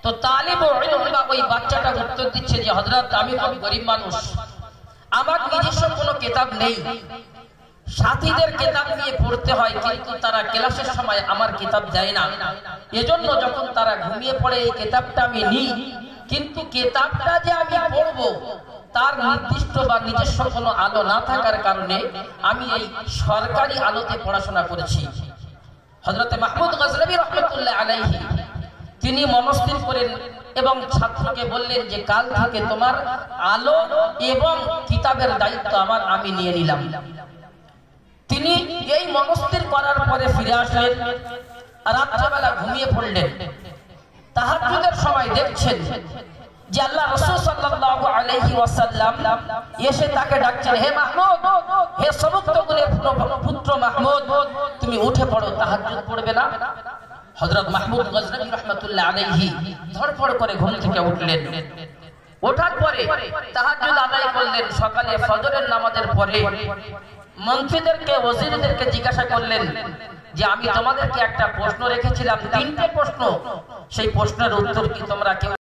তো তালিব ইলম বা ওই বাচ্চাটা উত্তর দিচ্ছে যে হযরত আমি খুব গরিব মানুষ, আমার নিজস্ব কোনো কিতাব নেই, সাথীদের কিতাব নিয়ে পড়তে হয়, কিন্তু তারা ক্লাসের সময় আমার কিতাব দেয় না, এজন্য যখন তারা ঘুমিয়ে পড়ে এই কিতাবটা আমি নিই, কিন্তু কিতাবটা যে আমি পড়ব তার নির্দিষ্ট বা নিজস্ব কোনো আলো না থাকার কারণে আমি এই সরকারি আলোতে পড়াশোনা করেছি। হযরত মাহমুদ গজনবী রাহমাতুল্লাহ আলাইহি তিনি মনস্থির করেন এবং ছাত্রকে বললেন যে কাল থেকে তোমার আলো এবং কিতাবের দায়িত্ব আমি নিয়ে নিলাম। তিনি এই মনস্থির করার পরে ফিরে আসলেন, রাত্রিবেলা ঘুমিয়ে পড়লেন। তাহাজ্জুদের সময় দেখছেন যে আল্লাহ রাসূল সাল্লাল্লাহু আলাইহি ওয়াসাল্লাম এসে তাকে ডাকছেন, হে মাহমুদ, হে সমুক্তগুণের পুত্র মাহমুদ, তুমি উঠে পড়ো, তাহাজ্জুদ পড়বে না? হযরত মাহমুদ গজনবী রাহমাতুল্লাহ আলাইহি ধড়ফড় করে ঘুম থেকে উঠলেন। ওঠার পরে তাহাজ্জুদ আদায় করলেন। সকালে ফজরের নামাজের পরে মন্ত্রীদেরকে, ওজিরদেরকে জিজ্ঞাসা করলেন যে আমি তোমাদেরকে একটা প্রশ্ন রেখেছিলাম, 3টে প্রশ্ন, সেই প্রশ্নের উত্তর কি তোমরা কেউ